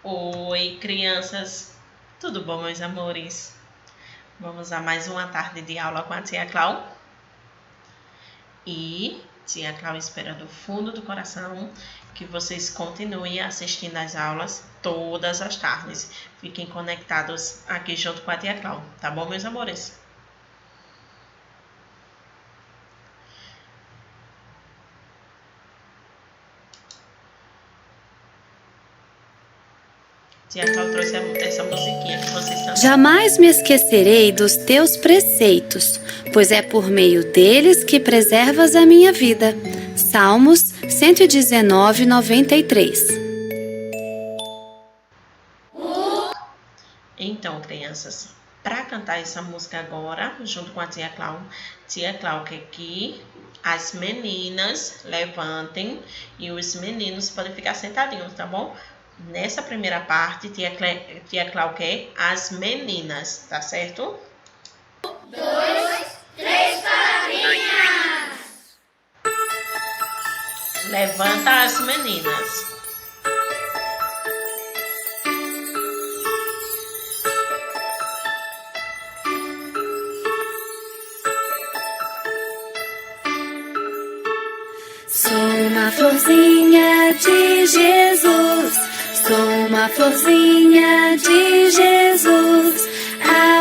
Oi, crianças! Tudo bom, meus amores? Vamos a mais uma tarde de aula com a tia Clau. E tia Clau espera do fundo do coração que vocês continuem assistindo às aulas todas as tardes. Fiquem conectados aqui junto com a tia Clau, tá bom, meus amores? Tia Clau trouxe essa musiquinha que vocês estão. Jamais me esquecerei dos teus preceitos, pois é por meio deles que preservas a minha vida. Salmos 119, 93. Então, crianças, para cantar essa música agora, junto com a tia Clau quer que as meninas levantem e os meninos podem ficar sentadinhos, tá bom? Nessa primeira parte, tia Clau quer as meninas, tá certo? 2, 3 palavrinhas. Levanta as meninas. Sou uma florzinha de Jesus, sou uma florzinha de Jesus.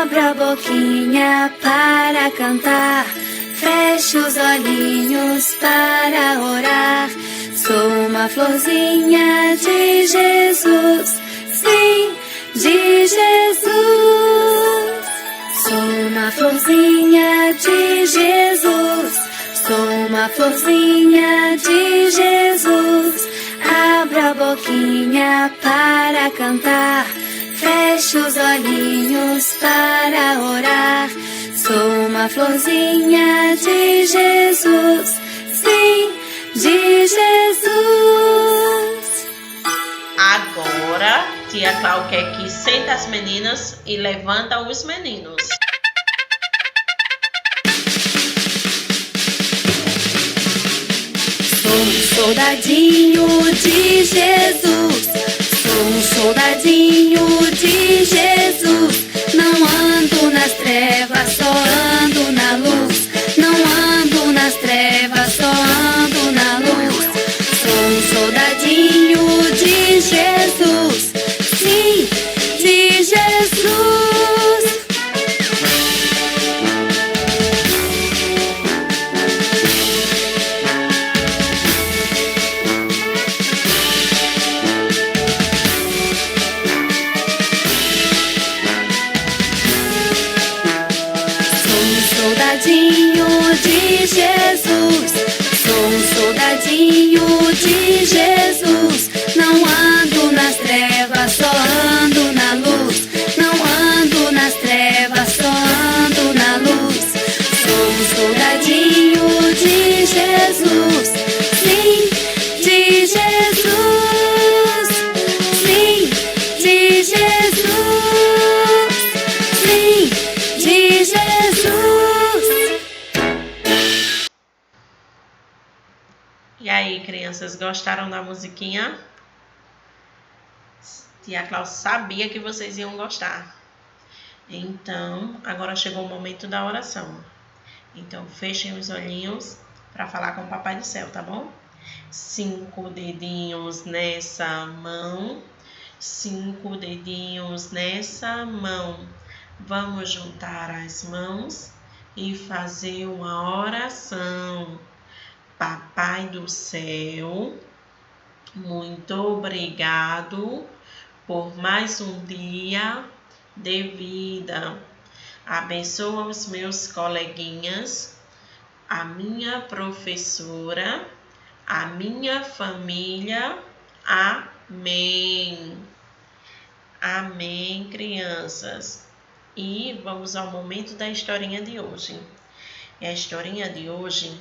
Abra a boquinha para cantar, feche os olhinhos para orar. Sou uma florzinha de Jesus, sim, de Jesus. Sou uma florzinha de Jesus, sou uma florzinha de Jesus. Abra a boquinha para cantar, feche os olhinhos para orar. Sou uma florzinha de Jesus, sim, de Jesus. Agora, tia Clau quer que senta as meninas e levanta os meninos. Sou um soldadinho de Jesus, sou um soldadinho de Jesus. Não ando nas trevas, só ando na luz. Não ando nas trevas, só ando na luz. Sou um soldadinho de Jesus, sim, de Jesus. Soldadinho de Jesus, sou um soldadinho de Jesus. Não ando nas trevas, só ando na luz. Não ando nas trevas, só ando na luz. Sou um soldadinho de Jesus, sim, de Jesus. Sim, de Jesus. Sim, de Jesus. E aí, crianças, gostaram da musiquinha? Tia Clau sabia que vocês iam gostar. Então, agora chegou o momento da oração. Então, fechem os olhinhos para falar com o Papai do Céu, tá bom? 5 dedinhos nessa mão, 5 dedinhos nessa mão. Vamos juntar as mãos e fazer uma oração. Papai do Céu, muito obrigado por mais um dia de vida. Abençoa os meus coleguinhas, a minha professora, a minha família. Amém. Amém, crianças. E vamos ao momento da historinha de hoje. E a historinha de hoje,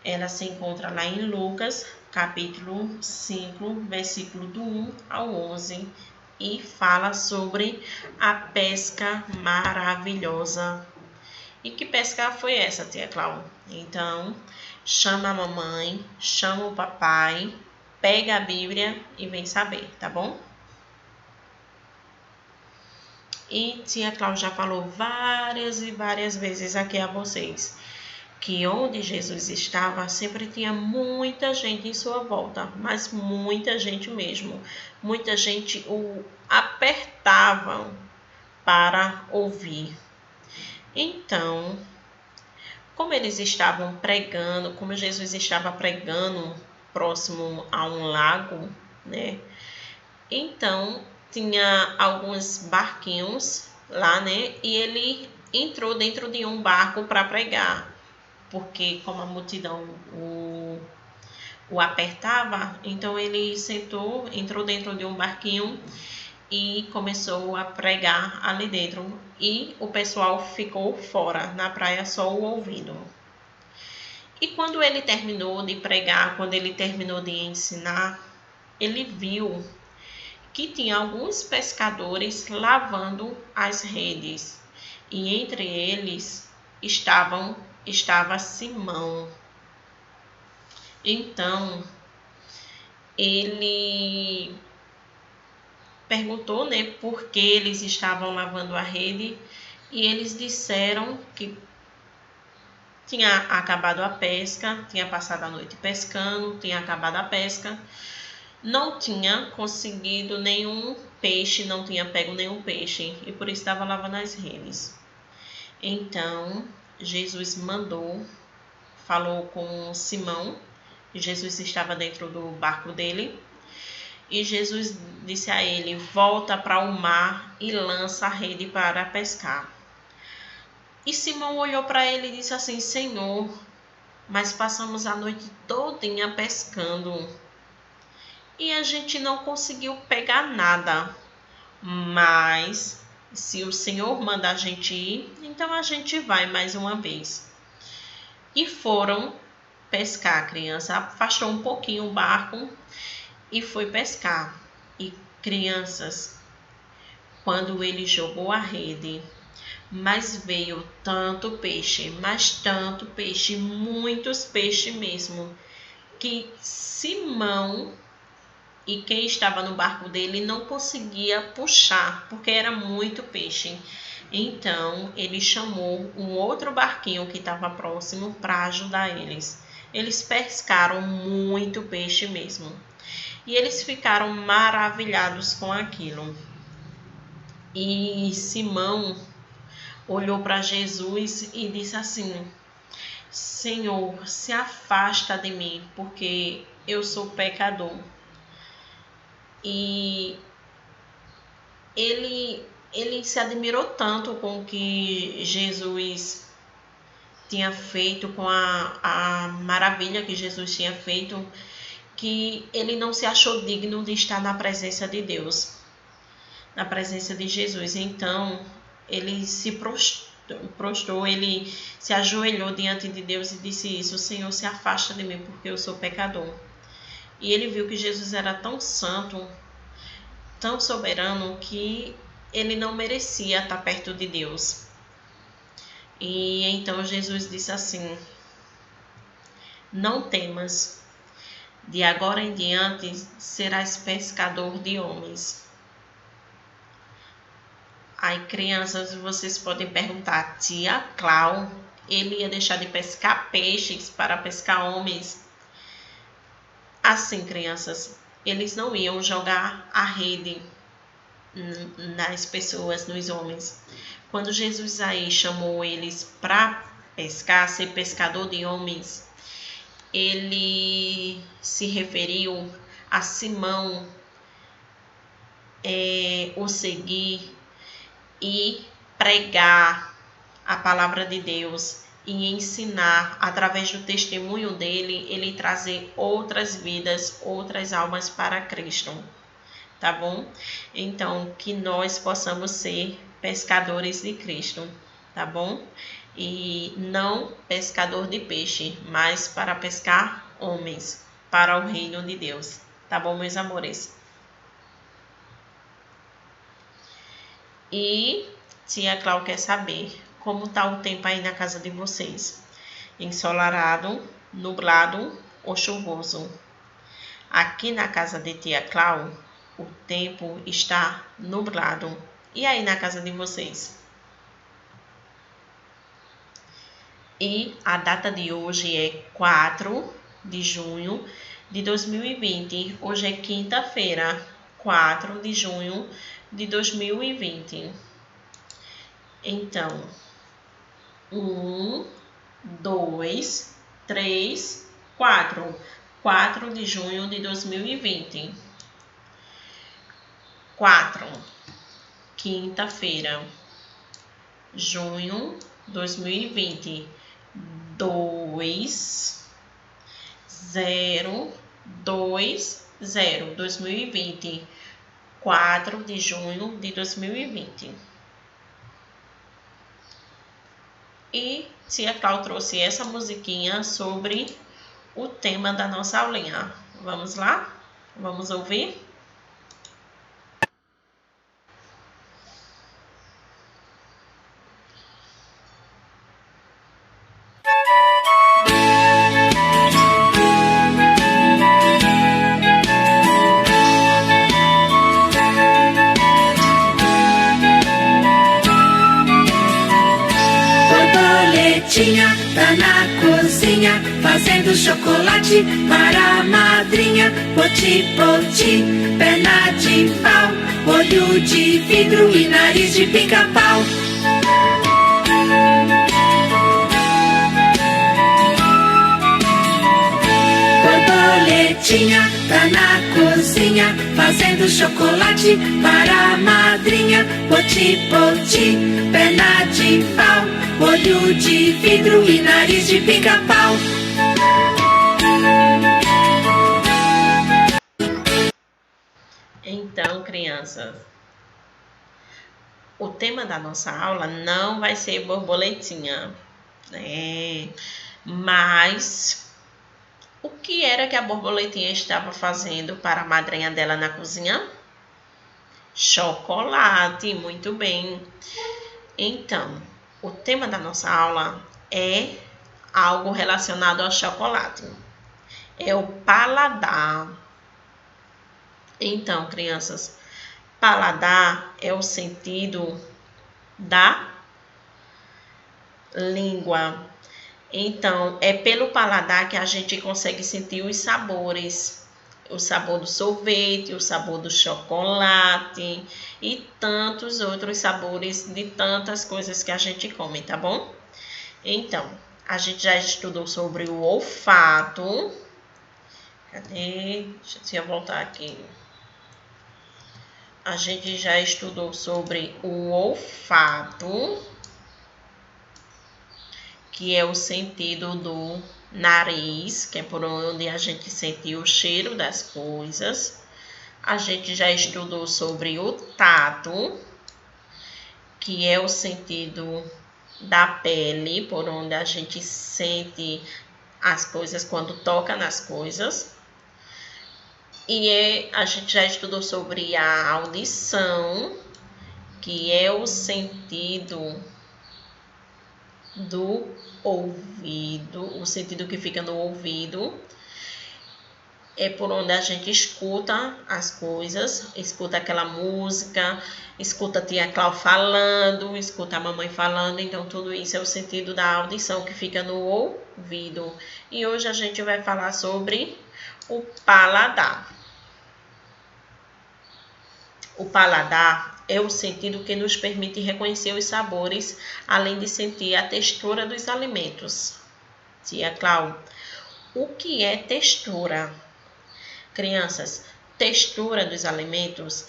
ela se encontra lá em Lucas, capítulo 5, versículo do 1 ao 11, e fala sobre a pesca maravilhosa. E que pesca foi essa, tia Clau? Então, chama a mamãe, chama o papai, pega a Bíblia e vem saber, tá bom? E tia Cláudia já falou várias e várias vezes aqui a vocês que onde Jesus estava sempre tinha muita gente em sua volta, mas muita gente mesmo. Muita gente o apertava para ouvir. Então, como eles estavam pregando, como Jesus estava pregando próximo a um lago, né? Então, tinha alguns barquinhos lá, né? E ele entrou dentro de um barco para pregar, porque como a multidão o apertava, então ele entrou dentro de um barquinho e começou a pregar ali dentro. E o pessoal ficou fora, na praia, só o ouvindo. E quando ele terminou de pregar, quando ele terminou de ensinar, ele viu que tinha alguns pescadores lavando as redes. E entre eles estava Simão. Então, ele perguntou, né, por que eles estavam lavando a rede, e eles disseram que tinha acabado a pesca, tinha passado a noite pescando, tinha acabado a pesca, não tinha conseguido nenhum peixe, não tinha pego nenhum peixe, e por isso estava lavando as redes. Então, Jesus falou com Simão, Jesus estava dentro do barco dele, e Jesus disse a ele: volta para o mar e lança a rede para pescar. E Simão olhou para ele e disse assim: Senhor, mas passamos a noite todinha pescando e a gente não conseguiu pegar nada. Mas se o Senhor manda a gente ir, então a gente vai mais uma vez. E foram pescar. A criança afastou um pouquinho o barco e foi pescar. E crianças, quando ele jogou a rede, mas veio tanto peixe, mas tanto peixe, muitos peixes mesmo, que Simão e quem estava no barco dele não conseguia puxar, porque era muito peixe. Então, ele chamou um outro barquinho que estava próximo para ajudar eles. Eles pescaram muito peixe mesmo. E eles ficaram maravilhados com aquilo. E Simão olhou para Jesus e disse assim: Senhor, se afasta de mim, porque eu sou pecador. E ele se admirou tanto com o que Jesus tinha feito, com a maravilha que Jesus tinha feito, que ele não se achou digno de estar na presença de Deus, na presença de Jesus. Então, ele se prostrou, ele se ajoelhou diante de Deus e disse isso: Senhor, se afasta de mim, porque eu sou pecador. E ele viu que Jesus era tão santo, tão soberano, que ele não merecia estar perto de Deus. E então Jesus disse assim: não temas, de agora em diante serás pescador de homens. Aí, crianças, vocês podem perguntar: tia Clau, ele ia deixar de pescar peixes para pescar homens? Assim, crianças, eles não iam jogar a rede nas pessoas, nos homens. Quando Jesus aí chamou eles para pescar, ser pescador de homens, ele se referiu a Simão, o seguir e pregar a palavra de Deus e ensinar, através do testemunho dele, ele trazer outras vidas, outras almas para Cristo, tá bom? Então, que nós possamos ser pescadores de Cristo, tá bom? E não pescador de peixe, mas para pescar homens, para o reino de Deus, tá bom, meus amores? E tia Clau quer saber como está o tempo aí na casa de vocês. Ensolarado, nublado ou chuvoso? Aqui na casa de tia Clau, o tempo está nublado. E aí na casa de vocês? E a data de hoje é 4 de junho de 2020. Hoje é quinta-feira, 4 de junho de 2020. Então, 1, 2, 3, 4. 4 de junho de 2020. 4. Quinta-feira. Junho 2020. 2, 0, 2, 0. 2020. 4 de junho de 2020. E tia Clau trouxe essa musiquinha sobre o tema da nossa aulinha. Vamos lá? Vamos ouvir? Tá na cozinha fazendo chocolate para a madrinha. Poti, poti, perna de pau, olho de vidro e nariz de pica-pau. Borboletinha tá na cozinha fazendo chocolate para a madrinha. Poti, poti, perna de pau, olho de vidro e nariz de pica-pau. Então, crianças, o tema da nossa aula não vai ser borboletinha, né? Mas o que era que a borboletinha estava fazendo para a madrinha dela na cozinha? Chocolate, muito bem. Então, o tema da nossa aula é algo relacionado ao chocolate. É o paladar. Então, crianças, paladar é o sentido da língua. Então, é pelo paladar que a gente consegue sentir os sabores. O sabor do sorvete, o sabor do chocolate e tantos outros sabores de tantas coisas que a gente come, tá bom? Então, a gente já estudou sobre o olfato. Cadê? Deixa eu voltar aqui. A gente já estudou sobre o olfato, que é o sentido do nariz, que é por onde a gente sente o cheiro das coisas. A gente já estudou sobre o tato, que é o sentido da pele, por onde a gente sente as coisas quando toca nas coisas. E a gente já estudou sobre a audição, que é o sentido do ouvido, o sentido que fica no ouvido. É por onde a gente escuta as coisas, escuta aquela música, escuta a tia Clau falando, escuta a mamãe falando. Então, tudo isso é o sentido da audição que fica no ouvido. E hoje a gente vai falar sobre o paladar. O paladar é o sentido que nos permite reconhecer os sabores, além de sentir a textura dos alimentos. Tia Clau, o que é textura? Crianças, textura dos alimentos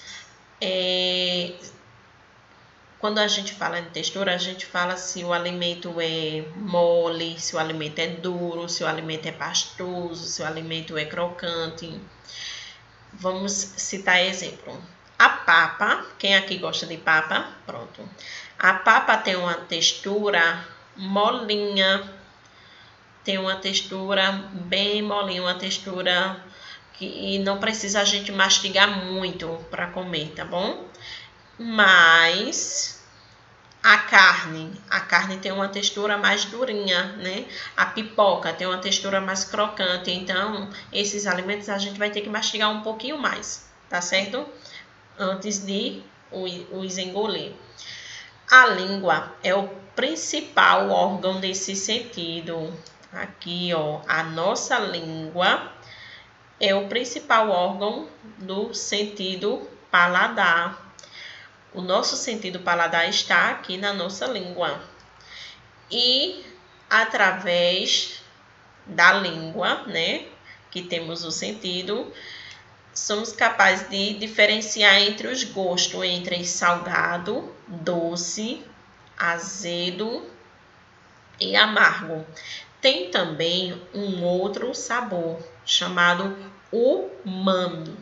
quando a gente fala em textura, a gente fala se o alimento é mole, se o alimento é duro, se o alimento é pastoso, se o alimento é crocante. Vamos citar exemplo. A papa, quem aqui gosta de papa? Pronto. A papa tem uma textura molinha, tem uma textura bem molinha, uma textura que não precisa a gente mastigar muito para comer, tá bom? Mas a carne tem uma textura mais durinha, né? A pipoca tem uma textura mais crocante, então esses alimentos a gente vai ter que mastigar um pouquinho mais, tá certo? Antes de os engolir. A língua é o principal órgão desse sentido. Aqui, ó, a nossa língua é o principal órgão do sentido paladar. O nosso sentido paladar está aqui na nossa língua. E através da língua, né, que temos o sentido, somos capazes de diferenciar entre os gostos, entre salgado, doce, azedo e amargo. Tem também um outro sabor chamado umami,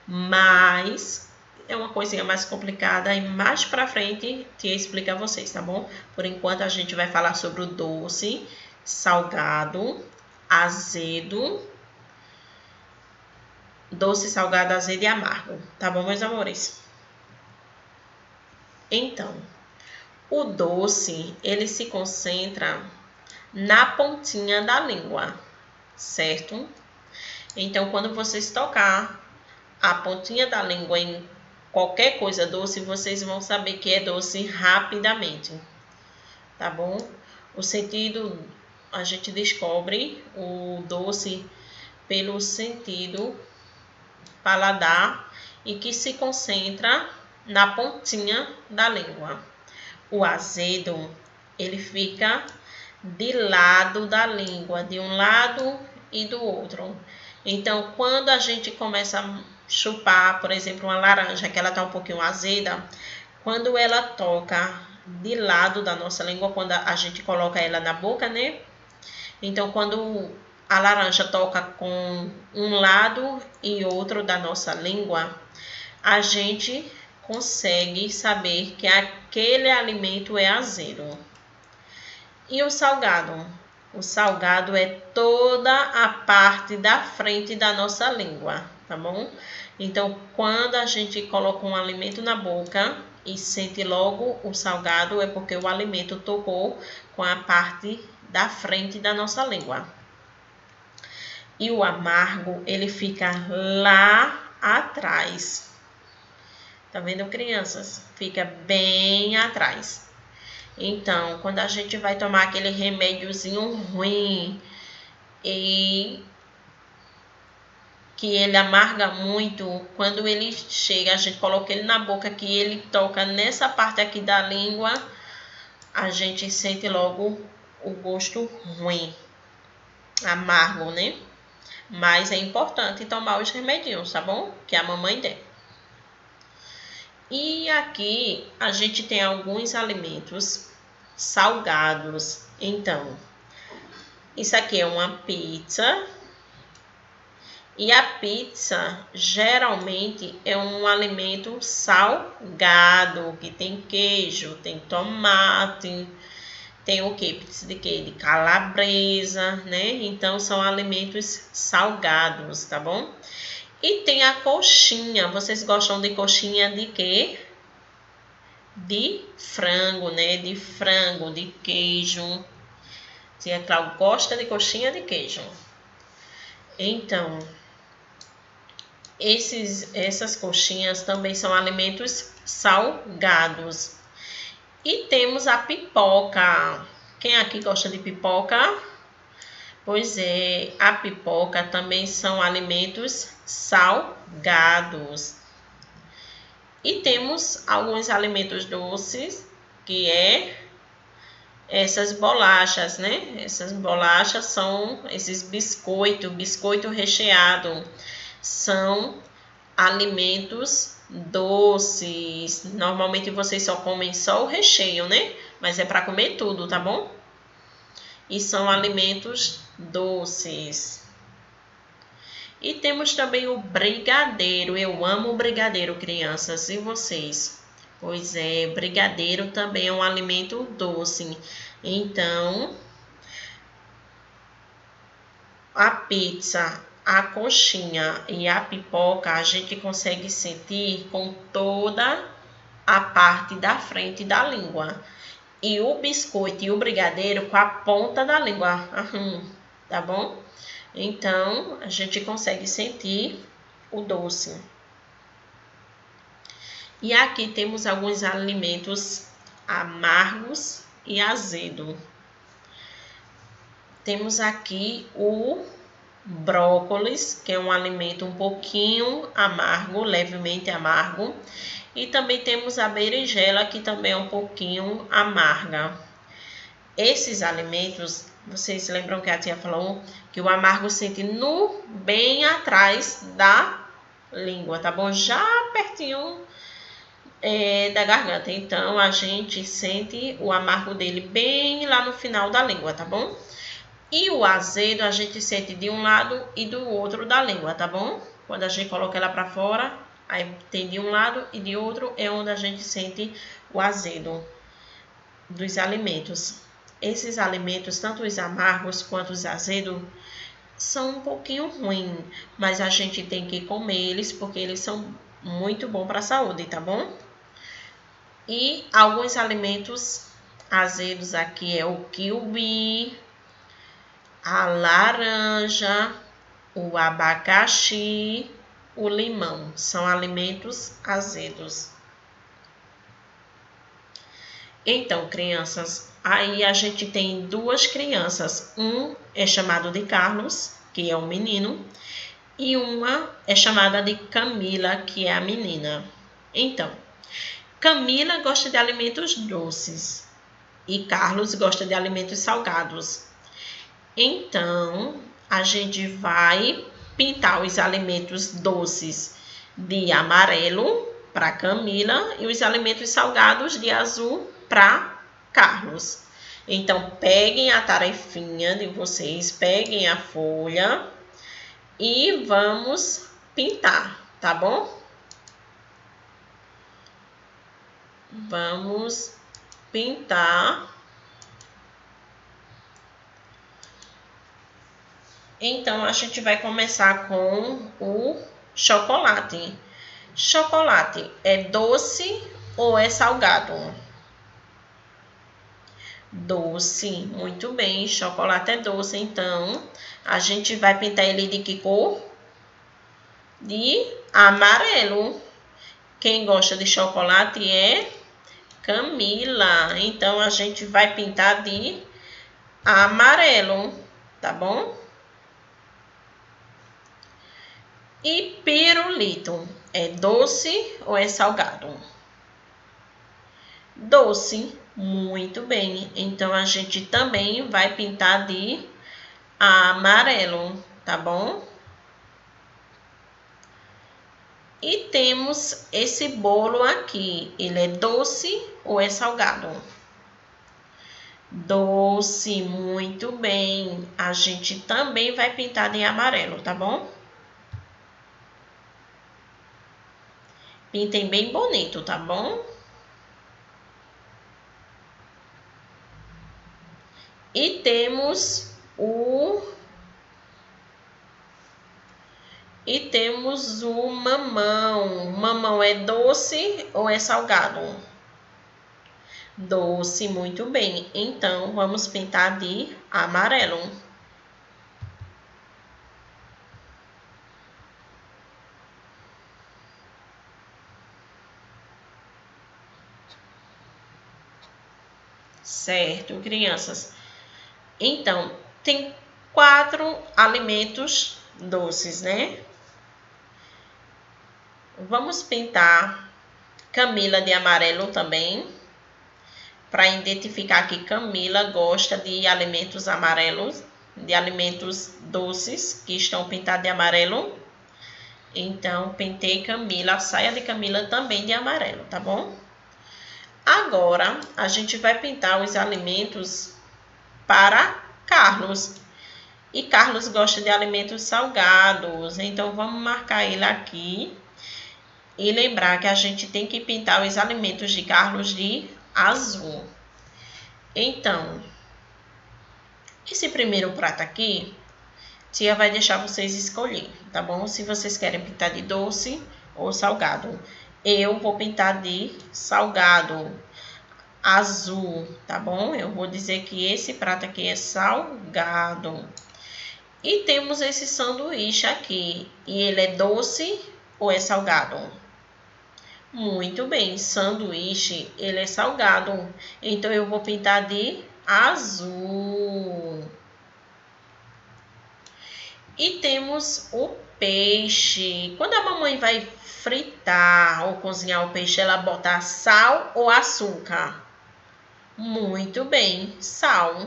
mas é uma coisinha mais complicada e mais pra frente te explico a vocês, tá bom? Por enquanto a gente vai falar sobre o doce, salgado, azedo, salgado, azedo e amargo, tá bom, meus amores? Então, o doce, ele se concentra na pontinha da língua, certo? Então, quando vocês tocar a pontinha da língua em qualquer coisa doce, vocês vão saber que é doce rapidamente, tá bom? O sentido, a gente descobre o doce pelo sentido paladar e que se concentra na pontinha da língua. O azedo, ele fica de lado da língua, de um lado e do outro. Então, quando a gente começa a chupar, por exemplo, uma laranja, que ela está um pouquinho azeda, quando ela toca de lado da nossa língua, quando a gente coloca ela na boca, né? Então, quando a laranja toca com um lado e outro da nossa língua, a gente consegue saber que aquele alimento é azedo. E o salgado? O salgado é toda a parte da frente da nossa língua, tá bom? Então, quando a gente coloca um alimento na boca e sente logo o salgado, é porque o alimento tocou com a parte da frente da nossa língua. E o amargo, ele fica lá atrás. Tá vendo, crianças? Fica bem atrás. Então, quando a gente vai tomar aquele remédiozinho ruim e que ele amarga muito, quando ele chega, a gente coloca ele na boca, que ele toca nessa parte aqui da língua, a gente sente logo o gosto ruim, amargo, né? Mas é importante tomar os remedinhos, tá bom? Que a mamãe der. E aqui a gente tem alguns alimentos salgados. Então, isso aqui é uma pizza. E a pizza geralmente é um alimento salgado, que tem queijo, tem tomate, tem o que? Pizza de quê? De calabresa, né? Então são alimentos salgados, tá bom? E tem a coxinha. Vocês gostam de coxinha de quê? De frango, né? De frango, de queijo. Tia Cláudia gosta de coxinha de queijo. Então, essas coxinhas também são alimentos salgados. E temos a pipoca. Quem aqui gosta de pipoca? Pois é, a pipoca também são alimentos salgados. E temos alguns alimentos doces, que é essas bolachas, né? Essas bolachas são esses biscoito recheado. São alimentos doces. Normalmente vocês só comem só o recheio, né? Mas é para comer tudo, tá bom? E são alimentos doces. E temos também o brigadeiro. Eu amo o brigadeiro, crianças. E vocês? Pois é, brigadeiro também é um alimento doce. Então, a pizza, a coxinha e a pipoca a gente consegue sentir com toda a parte da frente da língua. E o biscoito e o brigadeiro com a ponta da língua, tá bom? Então, a gente consegue sentir o doce. E aqui temos alguns alimentos amargos e azedo. Temos aqui o brócolis, que é um alimento um pouquinho amargo, levemente amargo. E também temos a berinjela, que também é um pouquinho amarga. Esses alimentos, vocês lembram que a tia falou que o amargo sente bem atrás da língua, tá bom? Já pertinho da garganta. Então, a gente sente o amargo dele bem lá no final da língua, tá bom? E o azedo a gente sente de um lado e do outro da língua, tá bom? Quando a gente coloca ela para fora, aí tem de um lado e de outro, é onde a gente sente o azedo dos alimentos. Esses alimentos, tanto os amargos quanto os azedos, são um pouquinho ruins, mas a gente tem que comer eles porque eles são muito bons para a saúde, tá bom? E alguns alimentos azedos aqui é o quiwi, a laranja, o abacaxi, o limão. São alimentos azedos. Então, crianças, aí a gente tem duas crianças. Um é chamado de Carlos, que é um menino, e uma é chamada de Camila, que é a menina. Então, Camila gosta de alimentos doces e Carlos gosta de alimentos salgados. Então, a gente vai pintar os alimentos doces de amarelo para Camila e os alimentos salgados de azul para Carlos. Então, peguem a tarefinha de vocês, peguem a folha e vamos pintar, tá bom? Vamos pintar. Então, a gente vai começar com o chocolate. Chocolate é doce ou é salgado? Doce, muito bem. Chocolate é doce, então a gente vai pintar ele de que cor? De amarelo. Quem gosta de chocolate é Camila. Então, a gente vai pintar de amarelo, tá bom? E pirulito, é doce ou é salgado? Doce, muito bem. Então, a gente também vai pintar de amarelo, tá bom? E temos esse bolo aqui, ele é doce ou é salgado? Doce, muito bem. A gente também vai pintar de amarelo, tá bom? Pintem bem bonito, tá bom? E temos o mamão. Mamão é doce ou é salgado? Doce, muito bem. Então, vamos pintar de amarelo. Certo, crianças? Então, tem 4 alimentos doces, né? Vamos pintar Camila de amarelo também, para identificar que Camila gosta de alimentos amarelos, de alimentos doces que estão pintados de amarelo. Então, pintei Camila, a saia de Camila também de amarelo, tá bom? Agora, a gente vai pintar os alimentos para Carlos. E Carlos gosta de alimentos salgados, então vamos marcar ele aqui. E lembrar que a gente tem que pintar os alimentos de Carlos de azul. Então, esse primeiro prato aqui, tia vai deixar vocês escolher, tá bom? Se vocês querem pintar de doce ou salgado. Eu vou pintar de salgado, azul, tá bom? Eu vou dizer que esse prato aqui é salgado. E temos esse sanduíche aqui. E ele é doce ou é salgado? Muito bem, sanduíche, ele é salgado. Então, eu vou pintar de azul. E temos o peixe. Quando a mamãe vai fritar ou cozinhar o peixe, ela bota sal ou açúcar? Muito bem, sal.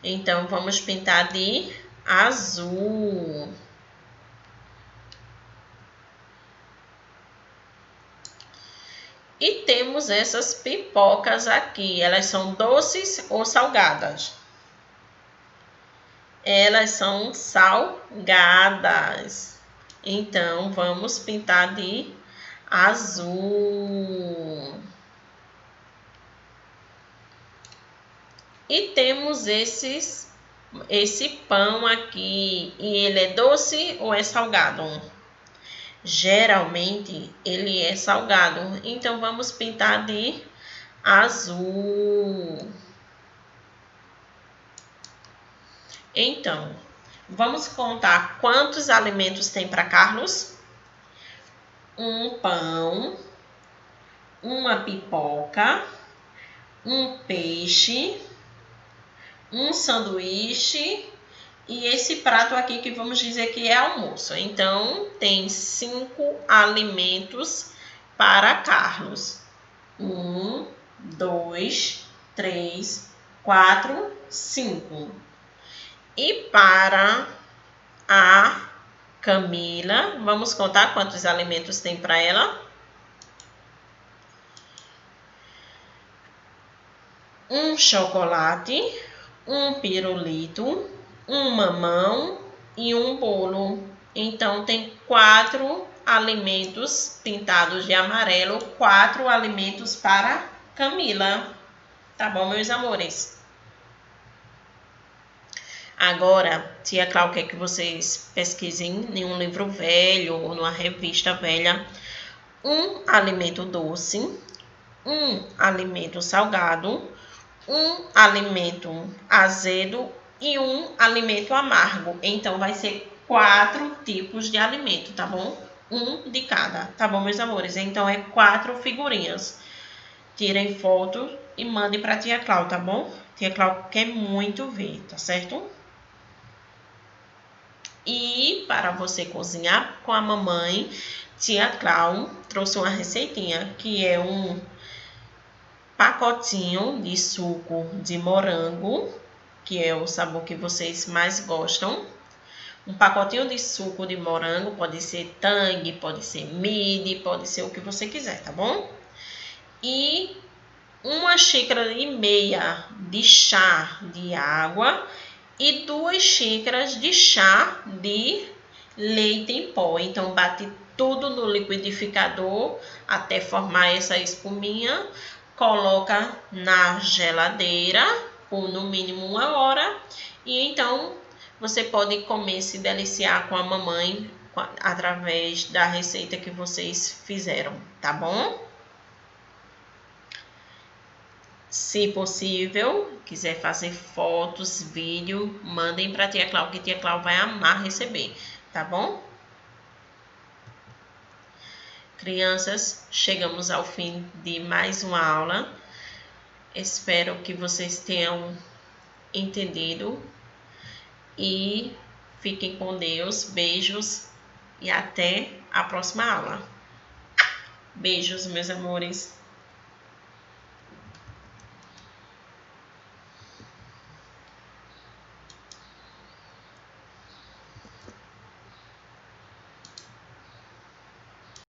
Então, vamos pintar de azul. E temos essas pipocas aqui. Elas são doces ou salgadas? Elas são salgadas. Então, vamos pintar de azul. E temos esse pão aqui. E ele é doce ou é salgado? Geralmente, ele é salgado. Então, vamos pintar de azul. Então, vamos contar quantos alimentos tem para Carlos? Um pão, uma pipoca, um peixe, um sanduíche e esse prato aqui que vamos dizer que é almoço. Então, tem 5 alimentos para Carlos. 1, 2, 3, 4, 5. E para a Camila, vamos contar quantos alimentos tem para ela? Um chocolate, um pirulito, um mamão e um bolo. Então, tem 4 alimentos pintados de amarelo, 4 alimentos para Camila. Tá bom, meus amores? Agora, tia Cláudia quer que vocês pesquisem em um livro velho ou numa revista velha um alimento doce, um alimento salgado, um alimento azedo e um alimento amargo. Então, vai ser 4 tipos de alimento, tá bom? Um de cada, tá bom, meus amores? Então, é 4 figurinhas. Tirem foto e mandem para tia Cláudia, tá bom? Tia Cláudia quer muito ver, tá certo? E para você cozinhar com a mamãe, tia Cláudia trouxe uma receitinha que é um pacotinho de suco de morango, que é o sabor que vocês mais gostam. Um pacotinho de suco de morango, pode ser Tang, pode ser Midi, pode ser o que você quiser, tá bom? E 1,5 xícaras de chá de água e 2 xícaras de chá de leite em pó. Então, bate tudo no liquidificador até formar essa espuminha. Coloca na geladeira por no mínimo 1 hora. E então, você pode comer, se deliciar com a mamãe através da receita que vocês fizeram, tá bom? Se possível, quiser fazer fotos, vídeo, mandem para tia Cláudia, que tia Cláudia vai amar receber, tá bom? Crianças, chegamos ao fim de mais uma aula. Espero que vocês tenham entendido e fiquem com Deus. Beijos e até a próxima aula. Beijos, meus amores.